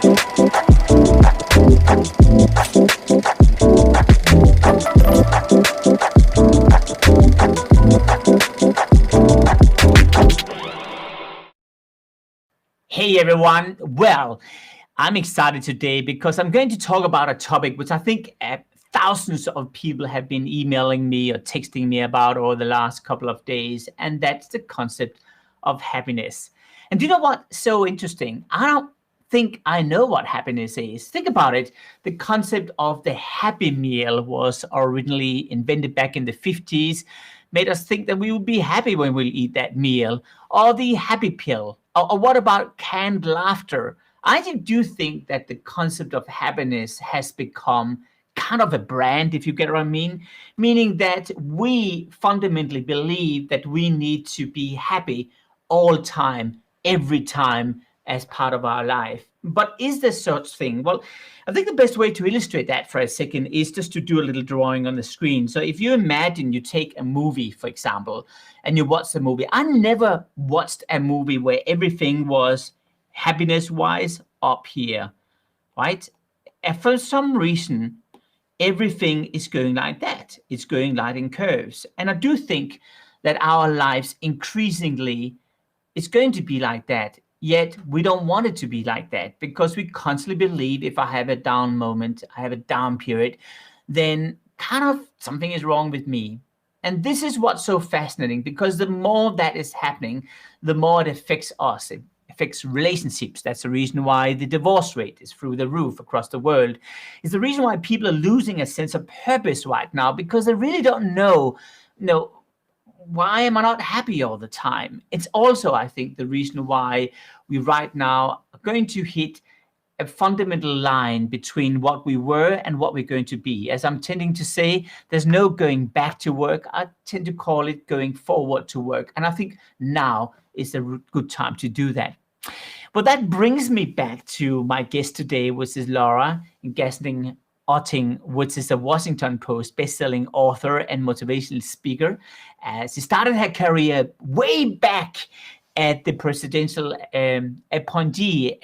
Hey everyone, well, I'm excited today because I'm going to talk about a topic which I think thousands of people have been emailing me or texting me about over the last couple of days, and that's the concept of happiness. And do you know what's so interesting? I don't think I know what happiness is. Think about it. The concept of the Happy Meal was originally invented back in the 50s, made us think that we would be happy when we eat that meal, or the Happy Pill. Or what about canned laughter? I do think that the concept of happiness has become kind of a brand, if you get what I mean, meaning that we fundamentally believe that we need to be happy all time, every time as part of our life. But is there such thing? Well, I think the best way to illustrate that for a second is just to do a little drawing on the screen. So if you imagine you take a movie, for example, and you watch the movie. I never watched a movie where everything was happiness-wise up here, right? And for some reason, everything is going like that. It's going like in curves. And I do think that our lives increasingly is going to be like that. Yet we don't want it to be like that because we constantly believe if I have a down moment, I have a down period, then kind of something is wrong with me. And this is what's so fascinating because the more that is happening, the more it affects us. It affects relationships. That's the reason why the divorce rate is through the roof across the world. It's the reason why people are losing a sense of purpose right now because they really don't know, why am I not happy all the time? It's also, I think, the reason why we right now are going to hit a fundamental line between what we were and what we're going to be. As I'm tending to say, there's no going back to work. I tend to call it going forward to work. And I think now is a good time to do that. But that brings me back to my guest today, which is Laura Gassner Otting, which is a Washington Post bestselling author and motivational speaker. She started her career way back at the presidential appointee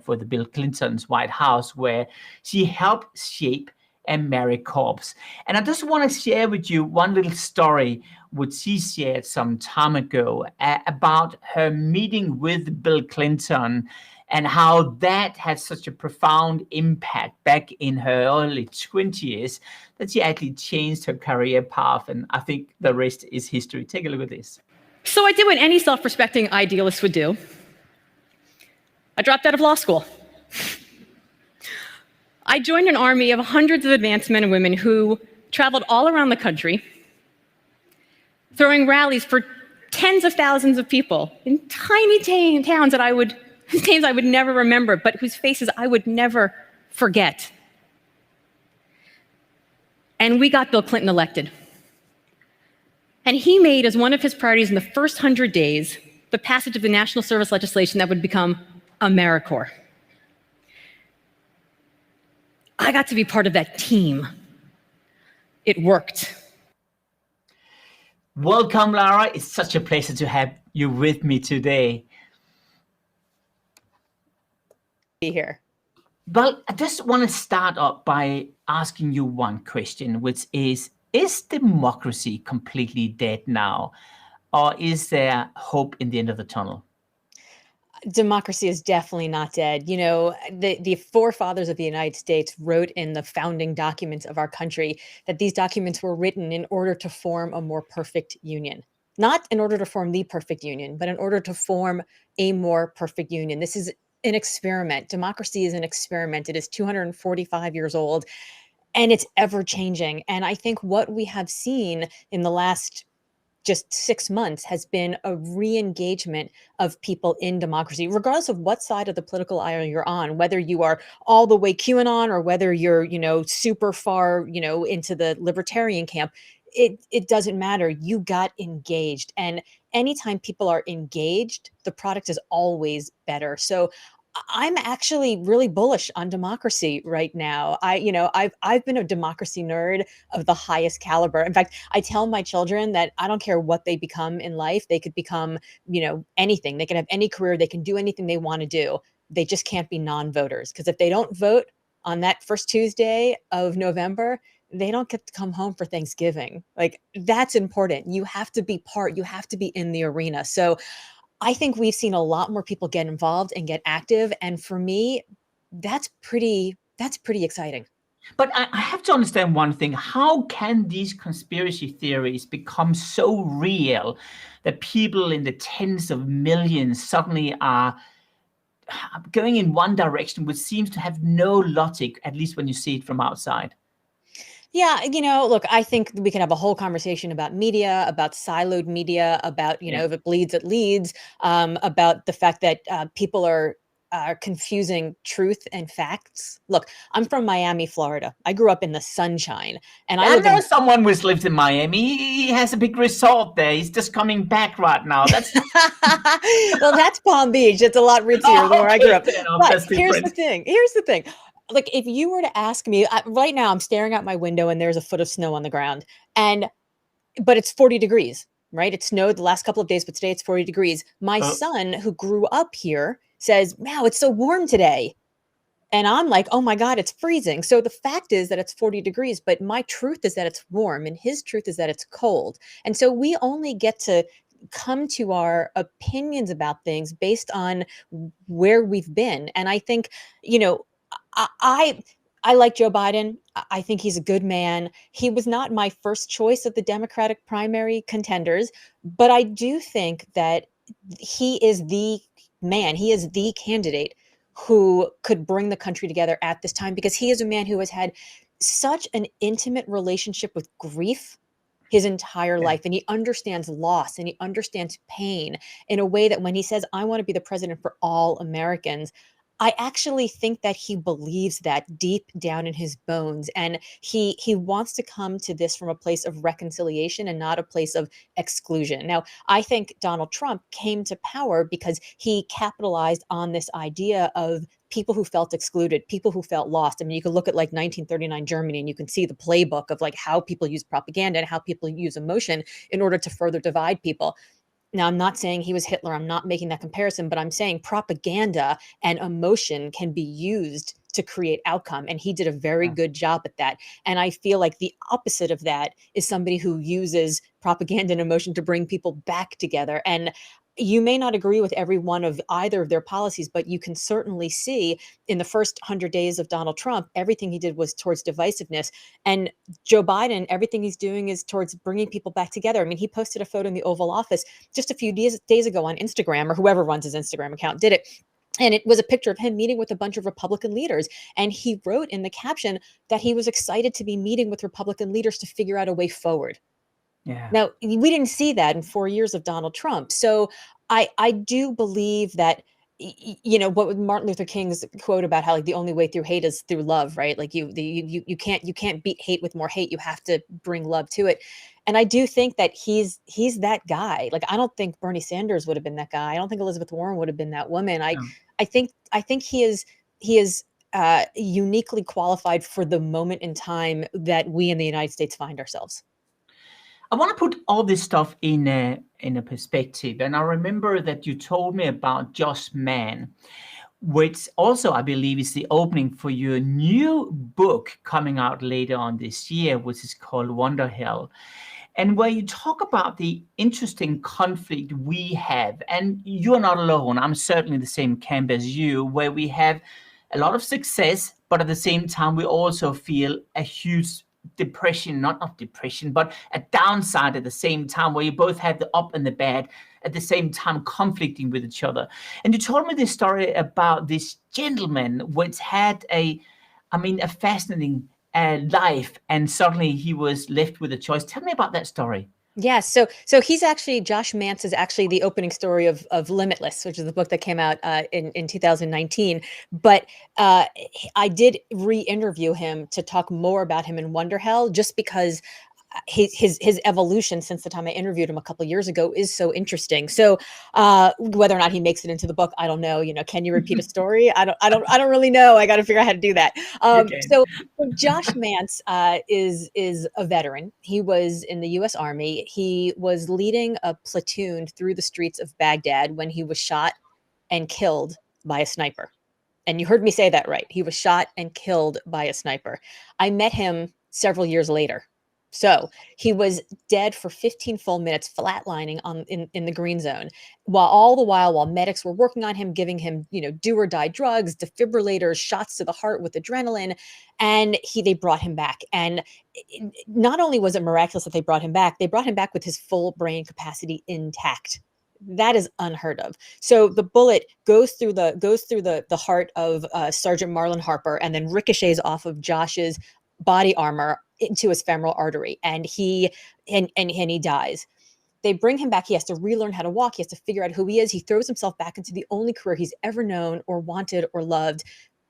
for the Bill Clinton's White House, where she helped shape AmeriCorps. And I just want to share with you one little story which she shared some time ago about her meeting with Bill Clinton and how that had such a profound impact back in her early 20s that she actually changed her career path. And I think the rest is history. Take a look at this. So I did what any self-respecting idealist would do. I dropped out of law school. I joined an army of hundreds of advanced men and women who traveled all around the country, throwing rallies for tens of thousands of people in tiny towns that whose names I would never remember, but whose faces I would never forget. And we got Bill Clinton elected. And he made as one of his priorities in the first 100 days the passage of the national service legislation that would become AmeriCorps. I got to be part of that team. It worked. Welcome, Laura. It's such a pleasure to have you with me today. Be here. Well, I just want to start up by asking you one question, which is democracy completely dead now? Or is there hope in the end of the tunnel? Democracy is definitely not dead. You know, the forefathers of the United States wrote in the founding documents of our country that these documents were written in order to form a more perfect union. Not in order to form the perfect union, but in order to form a more perfect union. This is an experiment. Democracy is an experiment. It is 245 years old, and it's ever changing. And I think what we have seen in the last just 6 months has been a re-engagement of people in democracy, regardless of what side of the political aisle you're on, whether you are all the way QAnon or whether you're, super far, into the libertarian camp. It doesn't matter. You got engaged. And anytime people are engaged, the product is always better. So I'm actually really bullish on democracy right now. I've been a democracy nerd of the highest caliber. In fact, I tell my children that I don't care what they become in life. They could become, anything. They can have any career. They can do anything they want to do. they just can't be non-voters, because if they don't vote on that first Tuesday of November, they don't get to come home for Thanksgiving. Like, that's important. You have to be you have to be in the arena. So I think we've seen a lot more people get involved and get active. And for me, that's pretty exciting. But I have to understand one thing. How can these conspiracy theories become so real that people in the tens of millions suddenly are going in one direction, which seems to have no logic, at least when you see it from outside? Yeah, look, I think we can have a whole conversation about media, about siloed media, about, if it bleeds, it leads, about the fact that people are confusing truth and facts. Look, I'm from Miami, Florida. I grew up in the sunshine, and I I lived know in. someone who's lived in Miami. He has a big resort there. He's just coming back right now. That's Well, that's Palm Beach. It's a lot ritzier than where I grew up. fair enough. But That's here's different. the thing. Here's the thing. Like, if you were to ask me right now, I'm staring out my window and there's a foot of snow on the ground, but it's 40 degrees, right? It snowed the last couple of days, but today it's 40 degrees. My son, who grew up here, says, "Wow, it's so warm today." And I'm like, "Oh my God, it's freezing." So the fact is that it's 40 degrees, but my truth is that it's warm and his truth is that it's cold. And so we only get to come to our opinions about things based on where we've been. And I think, I, I I like Joe Biden. I think he's a good man. He was not my first choice of the Democratic primary contenders, but I do think that he is the man. He is the candidate who could bring the country together at this time, because he is a man who has had such an intimate relationship with grief his entire life, and he understands loss and he understands pain in a way that when he says, "I want to be the president for all Americans," I actually think that he believes that deep down in his bones, and he wants to come to this from a place of reconciliation and not a place of exclusion. Now, I think Donald Trump came to power because he capitalized on this idea of people who felt excluded, people who felt lost. I mean, you can look at like 1939 Germany and you can see the playbook of like how people use propaganda and how people use emotion in order to further divide people. Now, I'm not saying he was Hitler. I'm not making that comparison, but I'm saying propaganda and emotion can be used to create outcome. And he did a very good job at that. And I feel like the opposite of that is somebody who uses propaganda and emotion to bring people back together. And you may not agree with every one of either of their policies, but you can certainly see in the first 100 days of Donald Trump, everything he did was towards divisiveness. And Joe Biden, everything he's doing is towards bringing people back together. I mean, he posted a photo in the Oval Office just a few days ago on Instagram, or whoever runs his Instagram account did it. And it was a picture of him meeting with a bunch of Republican leaders. And he wrote in the caption that he was excited to be meeting with Republican leaders to figure out a way forward. Yeah. Now, we didn't see that in 4 years of Donald Trump. So I do believe that, what was Martin Luther King's quote about how like the only way through hate is through love, right? Like you can't beat hate with more hate. You have to bring love to it. And I do think that he's that guy. Like, I don't think Bernie Sanders would have been that guy. I don't think Elizabeth Warren would have been that woman. I think he is uniquely qualified for the moment in time that we in the United States find ourselves. I want to put all this stuff in a perspective. And I remember that you told me about Just Man, which also I believe is the opening for your new book coming out later on this year, which is called Wonder Hell. And where you talk about the interesting conflict we have, and you're not alone. I'm certainly in the same camp as you, where we have a lot of success, but at the same time, we also feel a huge depression, not depression, but a downside at the same time, where you both have the up and the bad at the same time, conflicting with each other. And you told me this story about this gentleman which had a fascinating life, and suddenly he was left with a choice. Tell me about that story. Yes. So he's actually, Josh Mance is actually the opening story of Limitless, which is the book that came out in 2019. But I did re-interview him to talk more about him in Wonder Hell, just because his evolution since the time I interviewed him a couple of years ago is so interesting. So whether or not he makes it into the book, I don't know. Can you repeat a story? I don't really know. I got to figure out how to do that. So Josh Mance is a veteran. He was in the U.S. Army. He was leading a platoon through the streets of Baghdad when he was shot and killed by a sniper. And you heard me say that right. He was shot and killed by a sniper. I met him several years later. So he was dead for 15 full minutes, flatlining in the green zone, while medics were working on him, giving him, do or die drugs, defibrillators, shots to the heart with adrenaline, and they brought him back. And not only was it miraculous that they brought him back with his full brain capacity intact. That is unheard of. So the bullet goes through the heart of Sergeant Marlon Harper and then ricochets off of Josh's body armor into his femoral artery, and he dies. They bring him back. He has to relearn how to walk. He has to figure out who he is. He throws himself back into the only career he's ever known or wanted or loved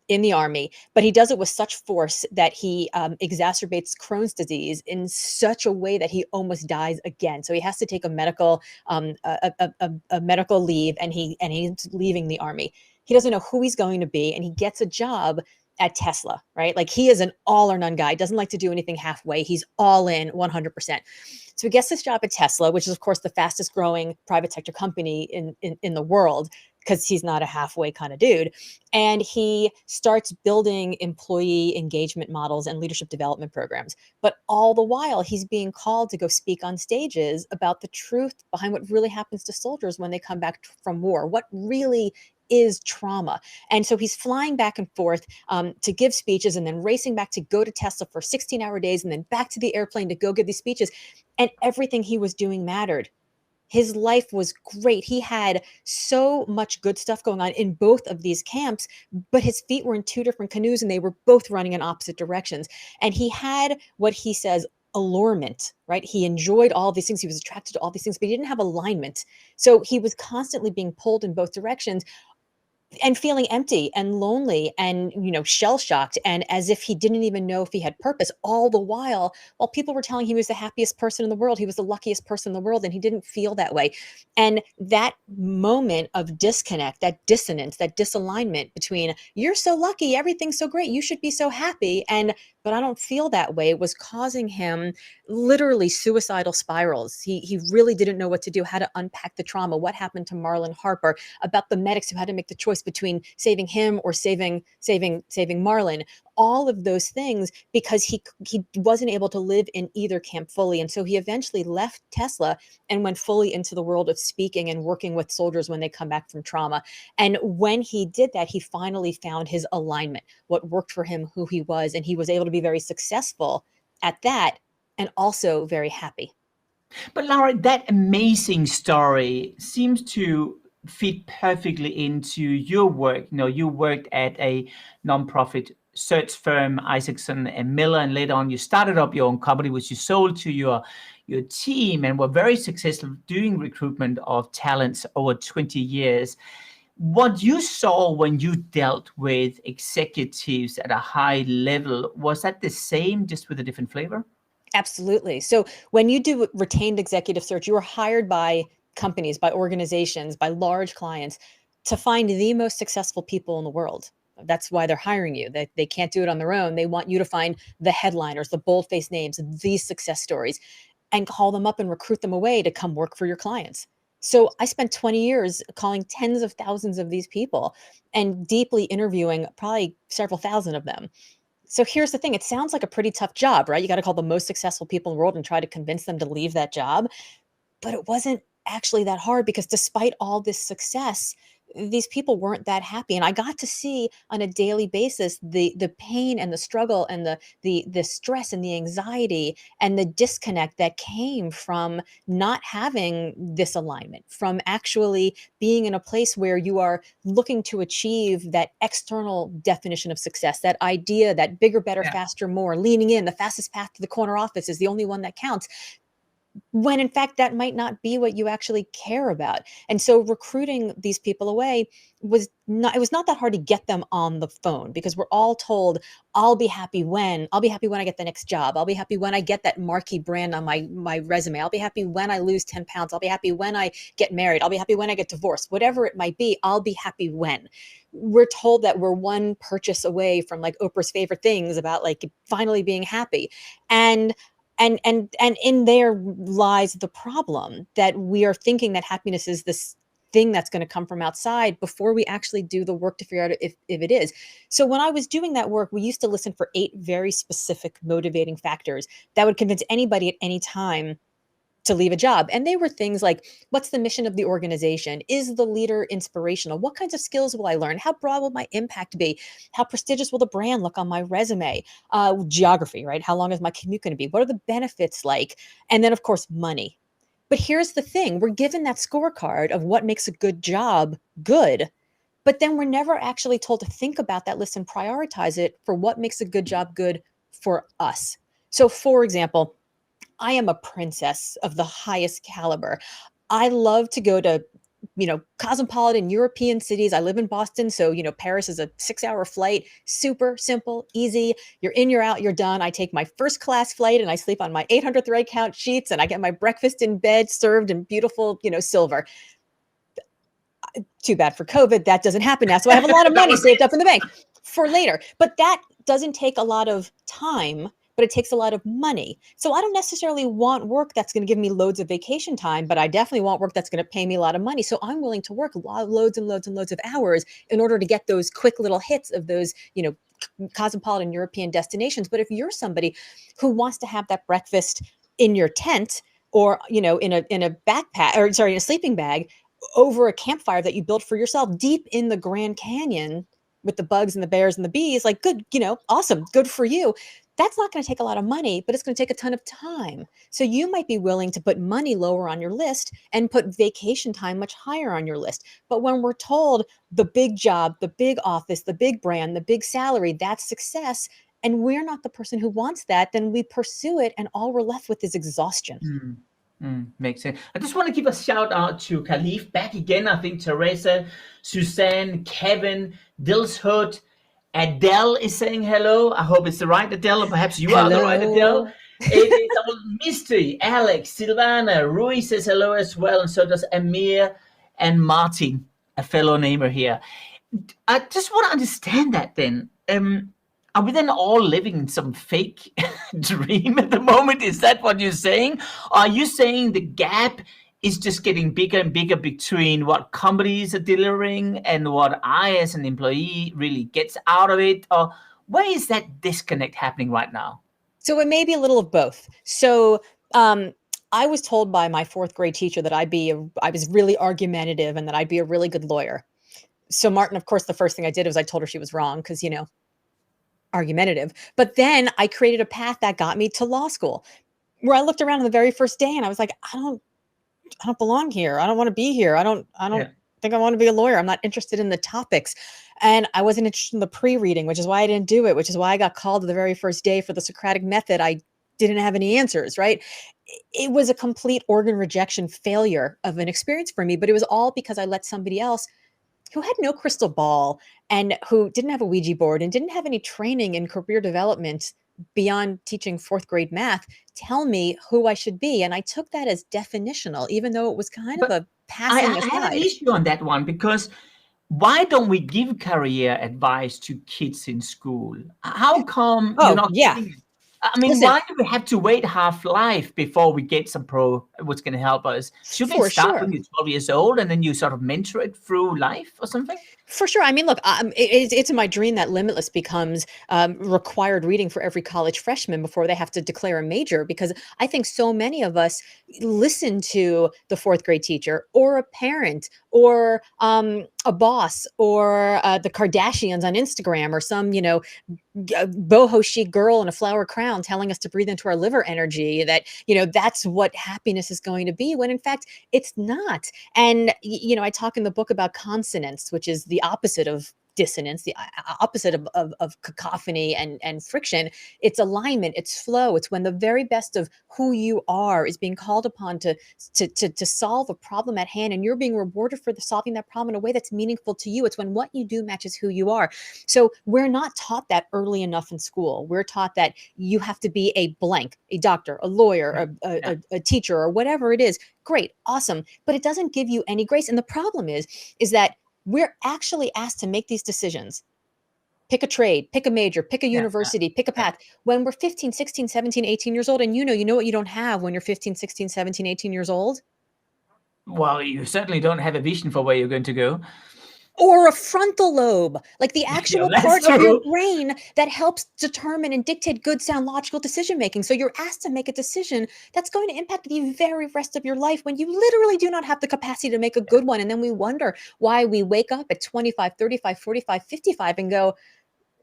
in the Army, but he does it with such force that he exacerbates Crohn's disease in such a way that he almost dies again. So he has to take a medical leave, and he's leaving the Army. He doesn't know who he's going to be, and he gets a job at Tesla, right? Like, he is an all or none guy. Doesn't like to do anything halfway. He's all in 100%. So he gets this job at Tesla, which is, of course, the fastest growing private sector company in the world, because he's not a halfway kind of dude. And he starts building employee engagement models and leadership development programs. But all the while, he's being called to go speak on stages about the truth behind what really happens to soldiers when they come back from war, what really is trauma. And so he's flying back and forth to give speeches, and then racing back to go to Tesla for 16-hour days, and then back to the airplane to go give these speeches. And everything he was doing mattered. His life was great. He had so much good stuff going on in both of these camps, but his feet were in two different canoes, and they were both running in opposite directions. And he had what he says allurement, right? He enjoyed all these things. He was attracted to all these things, but he didn't have alignment. So he was constantly being pulled in both directions and feeling empty and lonely and, shell-shocked, and as if he didn't even know if he had purpose, all the while people were telling him he was the happiest person in the world, he was the luckiest person in the world, and he didn't feel that way. And that moment of disconnect, that dissonance, that disalignment between, you're so lucky, everything's so great, you should be so happy, but I don't feel that way, was causing him literally suicidal spirals. He really didn't know what to do, how to unpack the trauma, what happened to Marlon Harper, about the medics who had to make the choice between saving him or saving Marlon, all of those things, because he wasn't able to live in either camp fully. And so he eventually left Tesla and went fully into the world of speaking and working with soldiers when they come back from trauma. And when he did that, he finally found his alignment, what worked for him, who he was, and he was able to be very successful at that, and also very happy. But Laura, that amazing story seems to fit perfectly into your work. You worked at a nonprofit search firm, Isaacson and Miller, and later on you started up your own company, which you sold to your team, and were very successful doing recruitment of talents over 20 years. What you saw when you dealt with executives at a high level, was that the same, just with a different flavor? Absolutely. So when you do retained executive search, you are hired by companies, by organizations, by large clients to find the most successful people in the world. That's why they're hiring you. They can't do it on their own. They want you to find the headliners, the bold-faced names, these success stories, and call them up and recruit them away to come work for your clients. So I spent 20 years calling tens of thousands of these people and deeply interviewing probably several thousand of them. So here's the thing. It sounds like a pretty tough job, right? You got to call the most successful people in the world and try to convince them to leave that job. But it wasn't actually that hard, because despite all this success, these people weren't that happy. And I got to see on a daily basis the pain and the struggle and the stress and the anxiety and the disconnect that came from not having this alignment, from actually being in a place where you are looking to achieve that external definition of success, that idea that bigger, better, faster, more, leaning in, the fastest path to the corner office is the only one that counts, when in fact that might not be what you actually care about. And so recruiting these people away was not that hard to get them on the phone, because we're all told, I'll be happy when I get the next job. I'll be happy when I get that marquee brand on my resume. I'll be happy when I lose 10 pounds. I'll be happy when I get married. I'll be happy when I get divorced. Whatever it might be, I'll be happy when. We're told that we're one purchase away from, like, Oprah's favorite things about, like, finally being happy. And in there lies the problem, that we are thinking that happiness is this thing that's going to come from outside before we actually do the work to figure out if it is. So when I was doing that work, we used to listen for 8 very specific motivating factors that would convince anybody at any time to leave a job. And they were things like, what's the mission of the organization? Is the leader inspirational? What kinds of skills will I learn? How broad will my impact be? How prestigious will the brand look on my resume? Geography, right? How long is my commute going to be? What are the benefits like? And then, of course, money. But here's the thing. We're given that scorecard of what makes a good job good. But then we're never actually told to think about that list and prioritize it for what makes a good job good for us. So, for example, I am a princess of the highest caliber. I love to go to, cosmopolitan European cities. I live in Boston, so, Paris is a 6-hour flight, super simple, easy. You're in, you're out, you're done. I take my first class flight and I sleep on my 800th right count sheets and I get my breakfast in bed served in beautiful, silver. Too bad for COVID. That doesn't happen now. So I have a lot of money saved up in the bank for later. But that doesn't take a lot of time, but it takes a lot of money. So I don't necessarily want work that's going to give me loads of vacation time, but I definitely want work that's going to pay me a lot of money. So I'm willing to work loads and loads and loads of hours in order to get those quick little hits of those, cosmopolitan European destinations. But if you're somebody who wants to have that breakfast in your tent or, in a backpack, or sorry, in a sleeping bag over a campfire that you built for yourself deep in the Grand Canyon with the bugs and the bears and the bees, like good, awesome, good for you. That's not going to take a lot of money, but it's going to take a ton of time. So you might be willing to put money lower on your list and put vacation time much higher on your list. But when we're told the big job, the big office, the big brand, the big salary, that's success, and we're not the person who wants that, then we pursue it and all we're left with is exhaustion. Makes sense. I just want to give a shout out to Khalif back again. I think Teresa, Suzanne, Kevin, Dilshut, Adele is saying hello. I hope it's the right Adele, or perhaps you are the right Adele. It is our Misty, Alex, Silvana, Rui says hello as well, and so does Amir and Martin, a fellow neighbor here. I just want to understand that then. Are we then all living in some fake dream at the moment? Is that what you're saying? Or are you saying the gap is just getting bigger and bigger between what companies are delivering and what I as an employee really gets out of it? Or where is that disconnect happening right now? So it may be a little of both. So I was told by my 4th grade teacher that I was really argumentative and that I'd be a really good lawyer. So Martin, of course, the first thing I did was I told her she was wrong because, argumentative. But then I created a path that got me to law school, where I looked around on the very first day and I was like, I don't belong here. I don't want to be here. I don't think I want to be a lawyer. I'm not interested in the topics. And I wasn't interested in the pre-reading, which is why I didn't do it, which is why I got called to the very first day for the Socratic method. I didn't have any answers, right? It was a complete organ rejection failure of an experience for me, but it was all because I let somebody else who had no crystal ball and who didn't have a Ouija board and didn't have any training in career development beyond teaching 4th grade math tell me who I should be. And I took that as definitional, even though it was kind of a passing aside. I have an issue on that one, because why don't we give career advice to kids in school? How come you're not giving it? I mean, why do we have to wait half life before we get some what's going to help us? Should we start when you're 12 years old and then you sort of mentor it through life or something? For sure. I mean, look, it's my dream that Limitless becomes required reading for every college freshman before they have to declare a major, because I think so many of us listen to the 4th grade teacher or a parent or a boss or the Kardashians on Instagram or some, boho chic girl in a flower crown telling us to breathe into our liver energy, that, that's what happiness is going to be, when in fact it's not. And, I talk in the book about consonance, which is the opposite of dissonance, the opposite of cacophony and friction. It's alignment, it's flow. It's when the very best of who you are is being called upon to solve a problem at hand, and you're being rewarded for solving that problem in a way that's meaningful to you. It's when what you do matches who you are. So we're not taught that early enough in school. We're taught that you have to be a blank, a doctor, a lawyer, a teacher, or whatever it is. Great, awesome. But it doesn't give you any grace. And the problem is that we're actually asked to make these decisions. Pick a trade, pick a major, pick a university, pick a path. When we're 15, 16, 17, 18 years old, and you know what you don't have when you're 15, 16, 17, 18 years old? Well, you certainly don't have a vision for where you're going to go. Or a frontal lobe, like the Yeah, actual that's part of your true. brain that helps determine and dictate good, sound, logical decision making. So you're asked to make a decision that's going to impact the very rest of your life when you literally do not have the capacity to make a good one. And then we wonder why we wake up at 25, 35, 45, 55 and go,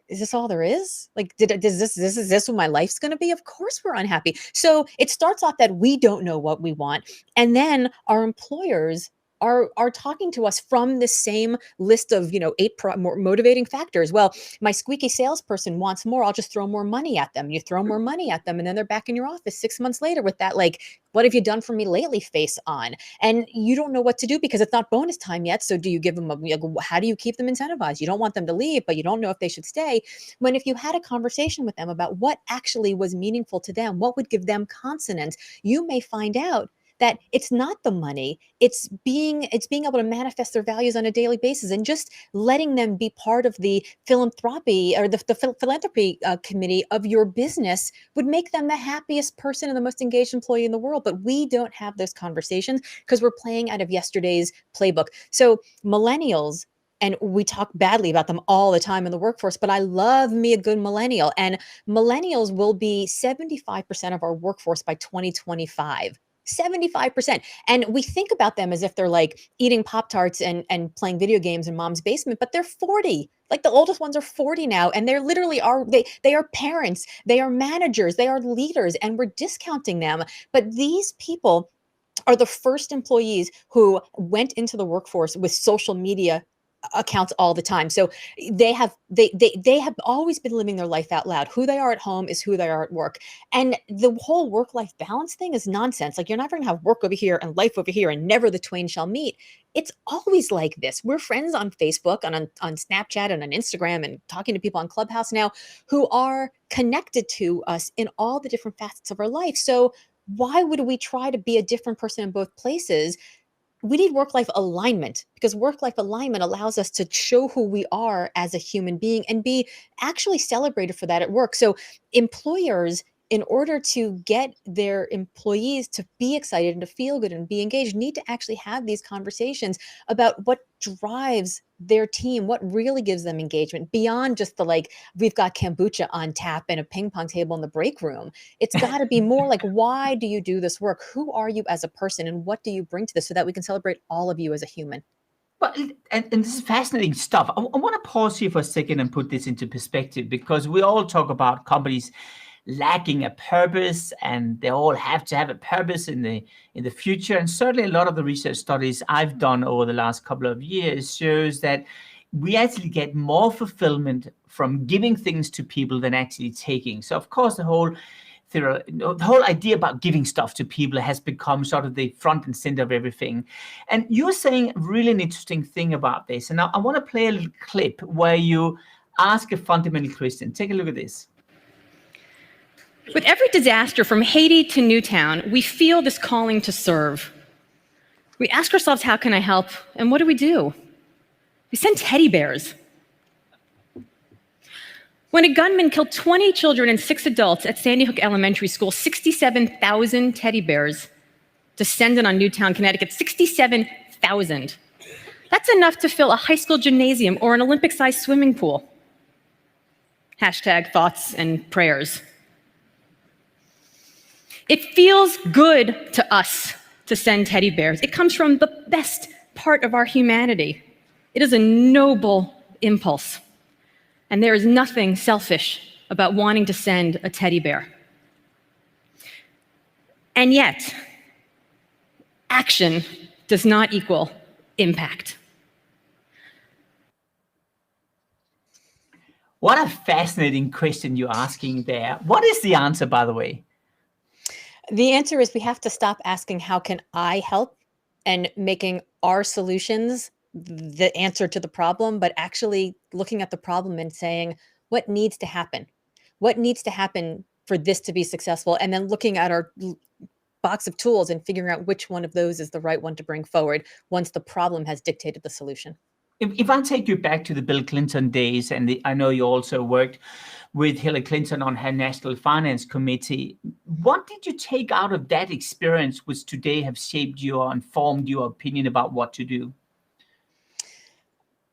is this all there is? Like, is this what my life's going to be? Of course we're unhappy. So it starts off that we don't know what we want. And then our employers are talking to us from the same list of, eight more motivating factors. Well, my squeaky salesperson wants more. I'll just throw more money at them. You throw more money at them, and then they're back in your office 6 months later with that, like, what have you done for me lately face on? And you don't know what to do because it's not bonus time yet. So do you give them how do you keep them incentivized? You don't want them to leave, but you don't know if they should stay. When if you had a conversation with them about what actually was meaningful to them, what would give them consonance, you may find out that it's not the money, it's being able to manifest their values on a daily basis, and just letting them be part of the philanthropy or the philanthropy committee of your business would make them the happiest person and the most engaged employee in the world. But we don't have those conversations because we're playing out of yesterday's playbook. So millennials, and we talk badly about them all the time in the workforce, but I love me a good millennial. And millennials will be 75% of our workforce by 2025. 75%. And we think about them as if they're like eating Pop-Tarts and playing video games in mom's basement, but they're 40. Like the oldest ones are 40 now, and they're literally they are parents, they are managers, they are leaders, and we're discounting them. But these people are the first employees who went into the workforce with social media accounts all the time. So they have always been living their life out loud. Who they are at home is who they are at work. And the whole work-life balance thing is nonsense. Like, you're never going to have work over here and life over here and never the twain shall meet. It's always like this. We're friends on Facebook and on Snapchat and on Instagram and talking to people on Clubhouse now who are connected to us in all the different facets of our life. So why would we try to be a different person in both places? We need work-life alignment, because work-life alignment allows us to show who we are as a human being and be actually celebrated for that at work. So employers, in order to get their employees to be excited and to feel good and be engaged, need to actually have these conversations about what drives their team, what really gives them engagement beyond just the, like, we've got kombucha on tap and a ping pong table in the break room. It's got to be more like, why do you do this work? Who are you as a person, and what do you bring to this, so that we can celebrate all of you as a human? Well, and this is fascinating stuff. I want to pause here for a second and put this into perspective, because we all talk about companies lacking a purpose, and they all have to have a purpose in the future. And certainly a lot of the research studies I've done over the last couple of years shows that we actually get more fulfillment from giving things to people than actually taking. So of course the whole idea about giving stuff to people has become sort of the front and center of everything. And you're saying really an interesting thing about this. And I want to play a little clip where you ask a fundamental question. Take a look at this. With every disaster from Haiti to Newtown, we feel this calling to serve. We ask ourselves, how can I help? And what do? We send teddy bears. When a gunman killed 20 children and 6 adults at Sandy Hook Elementary School, 67,000 teddy bears descended on Newtown, Connecticut. 67,000. That's enough to fill a high school gymnasium or an Olympic-sized swimming pool. Hashtag thoughts and prayers. It feels good to us to send teddy bears. It comes from the best part of our humanity. It is a noble impulse. And there is nothing selfish about wanting to send a teddy bear. And yet, action does not equal impact. What a fascinating question you're asking there. What is the answer, by the way? The answer is we have to stop asking, how can I help, and making our solutions the answer to the problem, but actually looking at the problem and saying, what needs to happen? What needs to happen for this to be successful? And then looking at our box of tools and figuring out which one of those is the right one to bring forward once the problem has dictated the solution. If I take you back to the Bill Clinton days, and I know you also worked with Hillary Clinton on her National Finance Committee. What did you take out of that experience, which today have shaped you or informed your opinion about what to do?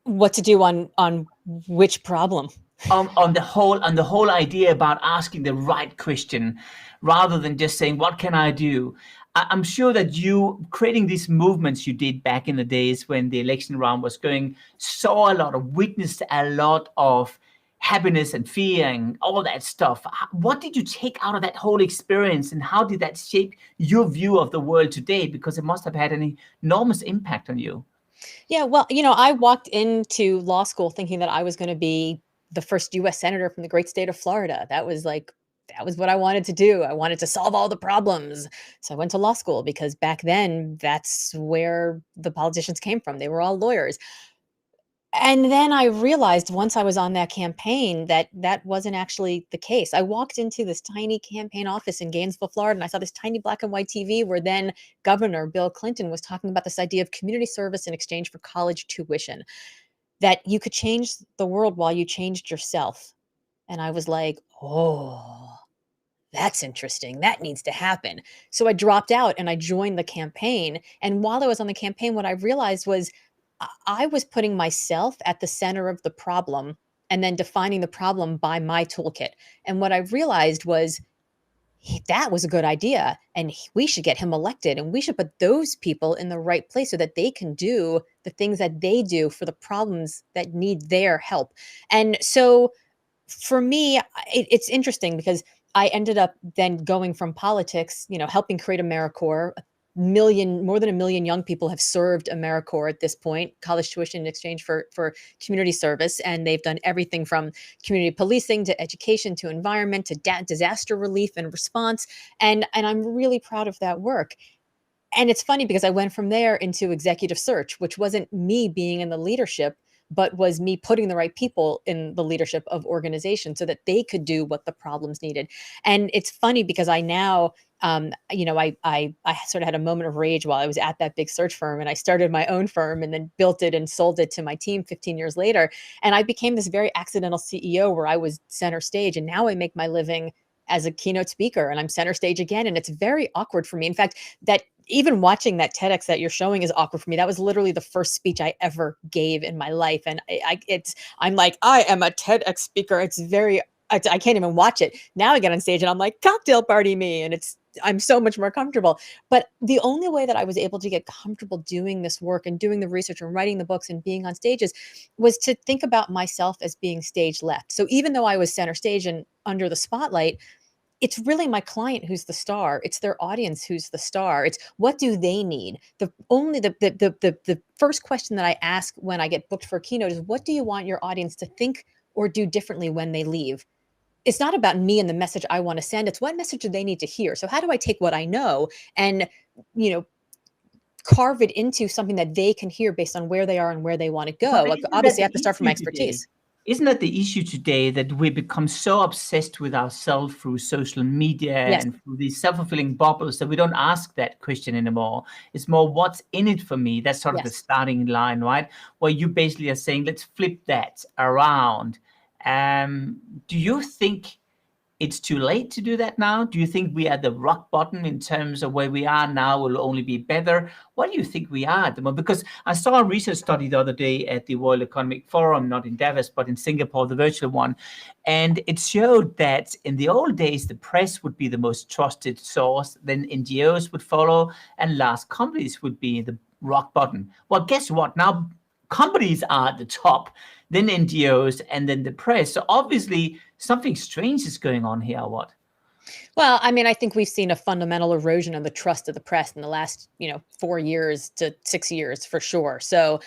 What to do on which problem? On the whole idea about asking the right question rather than just saying, what can I do? I'm sure that you creating these movements you did back in the days when the election round was going, saw a lot of, witnessed a lot of happiness and fear and all that stuff. What did you take out of that whole experience, and how did that shape your view of the world today? Because it must have had an enormous impact on you. Yeah, well, I walked into law school thinking that I was going to be the first US senator from the great state of Florida. That was what I wanted to do. I wanted to solve all the problems. So I went to law school because back then that's where the politicians came from. They were all lawyers. And then I realized once I was on that campaign that that wasn't actually the case. I walked into this tiny campaign office in Gainesville, Florida, and I saw this tiny black and white TV where then Governor Bill Clinton was talking about this idea of community service in exchange for college tuition, that you could change the world while you changed yourself. And I was like, oh, that's interesting. That needs to happen. So I dropped out and I joined the campaign. And while I was on the campaign, what I realized was I was putting myself at the center of the problem and then defining the problem by my toolkit. And what I realized was that was a good idea and we should get him elected and we should put those people in the right place so that they can do the things that they do for the problems that need their help. And so for me, it's interesting because I ended up then going from politics, helping create AmeriCorps. More than 1 million young people have served AmeriCorps at this point, college tuition in exchange for community service. And they've done everything from community policing to education to environment to disaster relief and response. And I'm really proud of that work. And it's funny because I went from there into executive search, which wasn't me being in the leadership, but was me putting the right people in the leadership of organizations so that they could do what the problems needed. And it's funny because I now, I sort of had a moment of rage while I was at that big search firm, and I started my own firm and then built it and sold it to my team 15 years later. And I became this very accidental CEO where I was center stage. And now I make my living as a keynote speaker and I'm center stage again. And it's very awkward for me. In fact, that even watching that TEDx that you're showing is awkward for me. That was literally the first speech I ever gave in my life. And I'm like, I am a TEDx speaker. I can't even watch it. Now I get on stage and I'm like, cocktail party me. And I'm so much more comfortable. But the only way that I was able to get comfortable doing this work and doing the research and writing the books and being on stages was to think about myself as being stage left. So even though I was center stage and under the spotlight, it's really my client who's the star. It's their audience who's the star. It's what do they need? The first question that I ask when I get booked for a keynote is, what do you want your audience to think or do differently when they leave? It's not about me and the message I want to send. It's what message do they need to hear? So how do I take what I know and, carve it into something that they can hear based on where they are and where they want to go? Like, obviously, I have to start from my expertise. Isn't that the issue today, that we become so obsessed with ourselves through social media and through these self-fulfilling bubbles that we don't ask that question anymore? It's more, what's in it for me? That's sort of the starting line, right? Where you basically are saying, let's flip that around. Do you think it's too late to do that now? Do you think we are at the rock bottom in terms of where we are now will only be better? What do you think we are at the moment? Because I saw a research study the other day at the World Economic Forum, not in Davos, but in Singapore, the virtual one. And it showed that in the old days, the press would be the most trusted source, then NGOs would follow, and last companies would be the rock bottom. Well, guess what? Now companies are at the top, then NGOs, and then the press. So obviously something strange is going on here, or what? Well, I mean, I think we've seen a fundamental erosion of the trust of the press in the last, 4 years to 6 years for sure. So,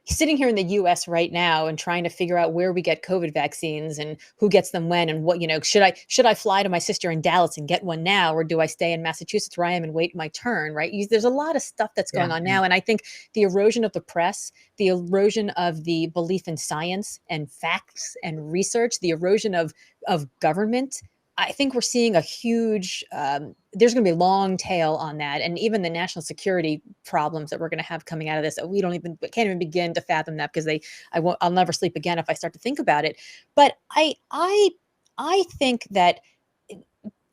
sitting here in the US right now and trying to figure out where we get COVID vaccines and who gets them when and what, should I fly to my sister in Dallas and get one now, or do I stay in Massachusetts where I am and wait my turn, right? There's a lot of stuff that's going on now. And I think the erosion of the press, the erosion of the belief in science and facts and research, the erosion of government I think we're seeing a huge, there's going to be a long tail on that. And even the national security problems that we're going to have coming out of this, can't even begin to fathom that, because I'll never sleep again if I start to think about it. But I think that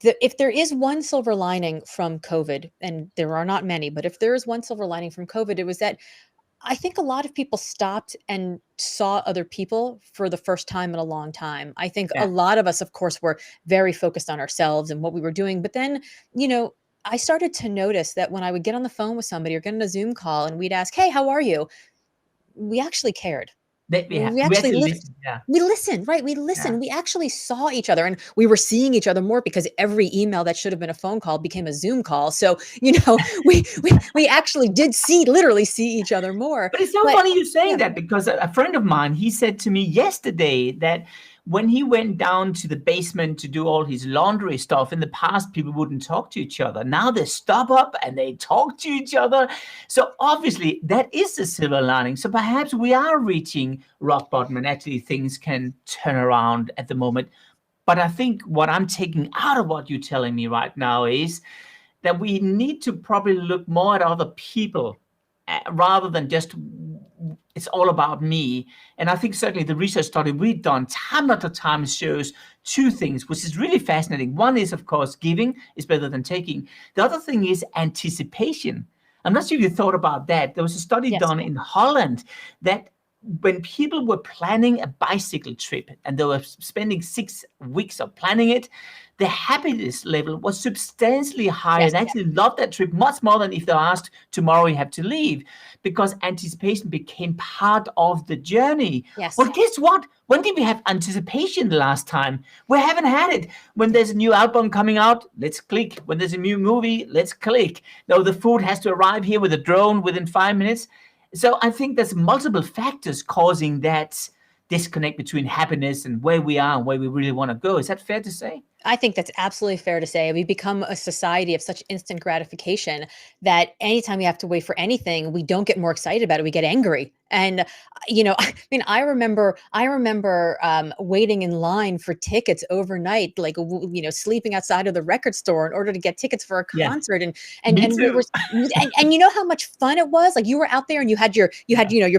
if there is one silver lining from COVID, and there are not many, but if there is one silver lining from COVID, it was that I think a lot of people stopped and saw other people for the first time in a long time. I think a Yeah. lot of us, of course, were very focused on ourselves and what we were doing. But then, I started to notice that when I would get on the phone with somebody or get on a Zoom call and we'd ask, "Hey, how are you?" We actually cared. That we have. We We actually actually listened. listen. Yeah. We listened, right? We Yeah. listened. We actually saw each other, and we were seeing each other more, because every email that should have been a phone call became a Zoom call. So, we actually did literally see each other more. But it's so But funny you saying yeah, that, because a friend of mine, he said to me yesterday that when he went down to the basement to do all his laundry stuff, in the past, people wouldn't talk to each other. Now they stop up and they talk to each other. So obviously that is the silver lining. So perhaps we are reaching rock bottom and actually things can turn around at the moment. But I think what I'm taking out of what you're telling me right now is that we need to probably look more at other people, rather than just it's all about me. And I think certainly the research study we've done time after time shows two things, which is really fascinating. One is, of course, giving is better than taking. The other thing is anticipation. I'm not sure if you thought about that. There was a study yes, done in Holland that when people were planning a bicycle trip and they were spending 6 weeks of planning it, the happiness level was substantially higher. yes, They actually loved that trip much more than if they were asked, tomorrow you have to leave, because anticipation became part of the journey. yes. Well, guess what? When did we have anticipation the last time? We haven't had it. When there's a new album coming out, let's click. When there's a new movie, let's click. No, the food has to arrive here with a drone within 5 minutes. So I think there's multiple factors causing that disconnect between happiness and where we are and where we really want to go. Is that fair to say? I think that's absolutely fair to say. We become a society of such instant gratification that anytime we have to wait for anything, we don't get more excited about it. We get angry. And I mean, I remember waiting in line for tickets overnight, like sleeping outside of the record store in order to get tickets for a Yeah, concert. And me and we too. were and you know how much fun it was. Like, you were out there and you had your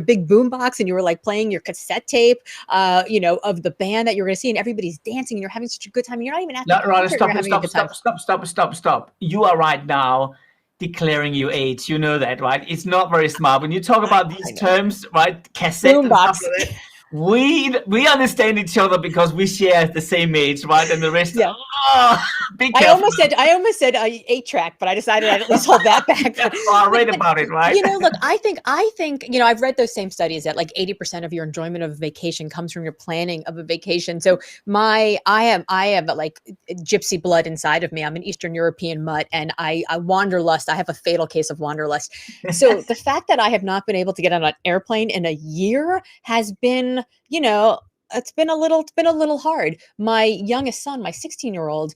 big boom box, and you were like playing your cassette tape, of the band that you're going to see, and everybody's dancing, and you're having such a good time. And you're not even at the No, Rana, concert, stop, you're having a stop, good time. stop, stop, stop, stop, stop. You are right now declaring your age. You know that, right? It's not very smart. When you talk about I these know. terms, right? Cassette and stuff Boombox. like that. We understand each other because we share the same age, right? And the rest, Yeah. oh, be I careful. almost said 8-track, but I decided I'd at least hold that back. Yeah, well, I read about it, right? Look, I think, I've read those same studies that like 80% of your enjoyment of a vacation comes from your planning of a vacation. So I have like gypsy blood inside of me. I'm an Eastern European mutt, and I wanderlust. I have a fatal case of wanderlust. So the fact that I have not been able to get on an airplane in a year has been, it's been a little hard. My youngest son, my 16-year-old,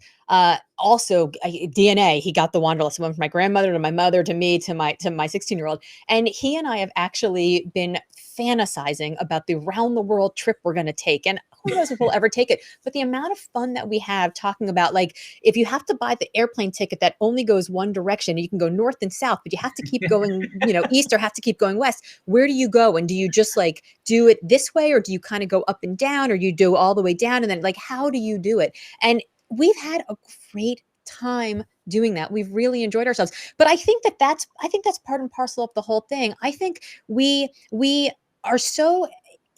also DNA, he got the wanderlust. It went from my grandmother to my mother to me to my 16-year-old. And he and I have actually been fantasizing about the around the world trip we're going to take. And who knows if we'll ever take it, but the amount of fun that we have talking about, like, if you have to buy the airplane ticket that only goes one direction, you can go north and south, but you have to keep going, east, or have to keep going west. Where do you go? And do you just like do it this way, or do you kind of go up and down, or you do all the way down? And then, like, how do you do it? And we've had a great time doing that. We've really enjoyed ourselves. But I think that's part and parcel of the whole thing. I think we are so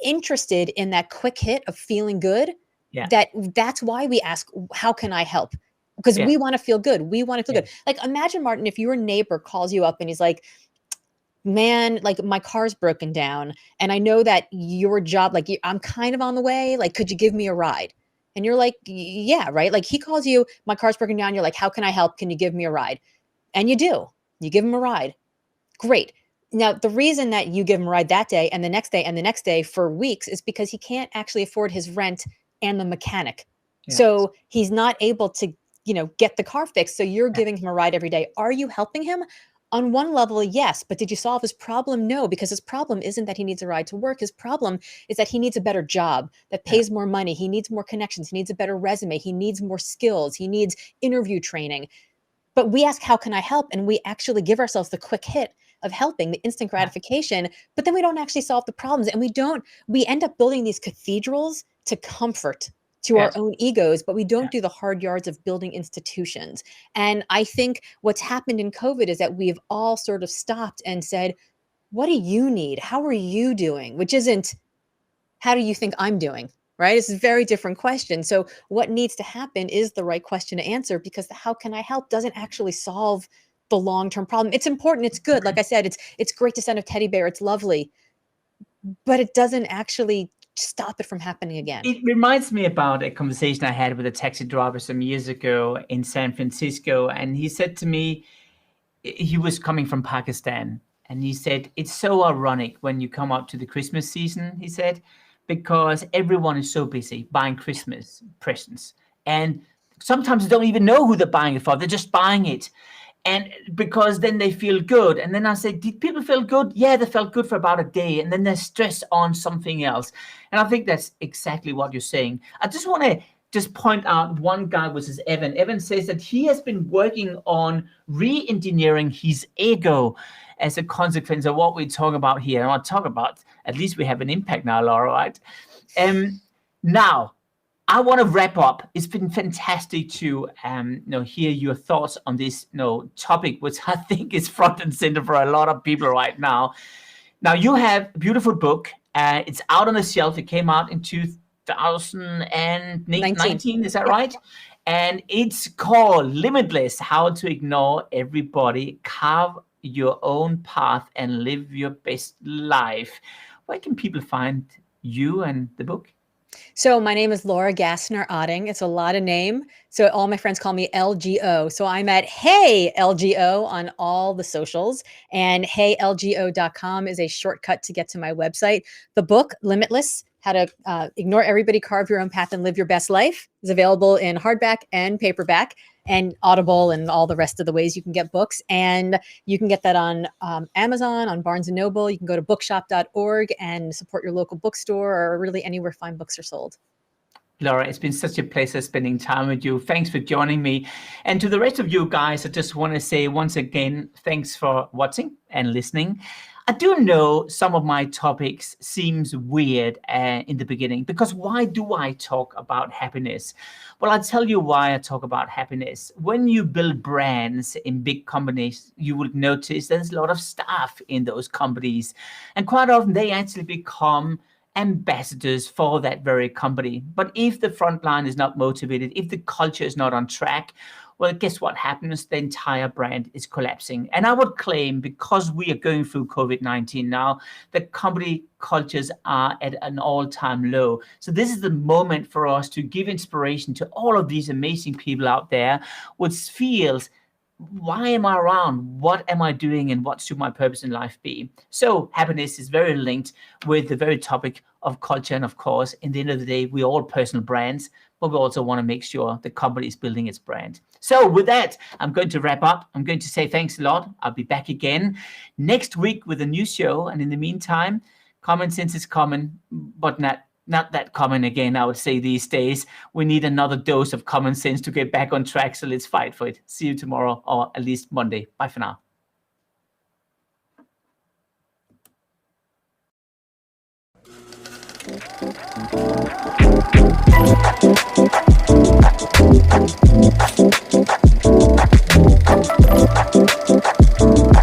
interested in that quick hit of feeling good, Yeah. that's why we ask, how can I help? Because Yeah. we want to feel good. We want to feel Yeah. good. Like, imagine, Martin, if your neighbor calls you up and he's like, man, like, my car's broken down, and I know that your job, like, I'm kind of on the way, like, could you give me a ride? And you're like, yeah, right. Like, he calls you, my car's broken down. You're like, how can I help? Can you give me a ride? And you do. You give him a ride. Great. Now, the reason that you give him a ride that day and the next day and the next day for weeks is because he can't actually afford his rent and the mechanic. Yeah. So he's not able to, get the car fixed. So you're Yeah. giving him a ride every day. Are you helping him? On one level, yes, but did you solve his problem? No, because his problem isn't that he needs a ride to work. His problem is that he needs a better job that pays more money. He needs more connections. He needs a better resume. He needs more skills. He needs interview training. But we ask, how can I help? And we actually give ourselves the quick hit of helping, the instant gratification, but then we don't actually solve the problems. And we end up building these cathedrals to comfort to our own egos, but we don't do the hard yards of building institutions. And I think what's happened in COVID is that we've all sort of stopped and said, what do you need? How are you doing? Which isn't, how do you think I'm doing? Right? It's a very different question. So what needs to happen is the right question to answer, because the how can I help doesn't actually solve the long-term problem. It's important. It's good. Like I said, it's great to send a teddy bear. It's lovely, but it doesn't actually stop it from happening again. It reminds me about a conversation I had with a taxi driver some years ago in San Francisco. And he said to me, he was coming from Pakistan. And he said, it's so ironic when you come up to the Christmas season, he said, because everyone is so busy buying Christmas presents. And sometimes they don't even know who they're buying it for. They're just buying it. And because then they feel good. And then I said, did people feel good? Yeah, they felt good for about a day. And then they're stressed on something else. And I think that's exactly what you're saying. I just want to just point out one guy, which is Evan. Evan says that he has been working on re-engineering his ego as a consequence of what we talk about here. And I'll talk about, at least we have an impact now, Laura, right? Now, I want to wrap up. It's been fantastic to hear your thoughts on this topic, which I think is front and center for a lot of people right now. Now, you have a beautiful book. It's out on the shelf. It came out in 2019, is that right? And it's called Limitless: How to Ignore Everybody, Carve Your Own Path, and Live Your Best Life. Where can people find you and the book? So my name is Laura Gassner Otting. It's a lot of name. So all my friends call me LGO. So I'm at Hey LGO on all the socials, and heylgo.com is a shortcut to get to my website. The book, Limitless: How to Ignore Everybody, Carve Your Own Path, and Live Your Best Life, is available in hardback and paperback and Audible and all the rest of the ways you can get books. And you can get that on Amazon, on Barnes & Noble. You can go to bookshop.org and support your local bookstore, or really anywhere fine books are sold. Laura, it's been such a pleasure spending time with you. Thanks for joining me. And to the rest of you guys, I just want to say once again, thanks for watching and listening. I do know some of my topics seems weird in the beginning, because why do I talk about happiness? Well, I'll tell you why I talk about happiness. When you build brands in big companies, you will notice there's a lot of staff in those companies. And quite often they actually become ambassadors for that very company. But if the front line is not motivated, if the culture is not on track, well, guess what happens? The entire brand is collapsing. And I would claim, because we are going through COVID-19 now, the company cultures are at an all-time low. So this is the moment for us to give inspiration to all of these amazing people out there, which feels, why am I around? What am I doing? And what should my purpose in life be? So happiness is very linked with the very topic of culture. And of course, in the end of the day, we're all personal brands, but we also want to make sure the company is building its brand. So with that, I'm going to wrap up. I'm going to say thanks a lot. I'll be back again next week with a new show. And in the meantime, common sense is common, but not that common again, I would say these days. We need another dose of common sense to get back on track. So let's fight for it. See you tomorrow, or at least Monday. Bye for now.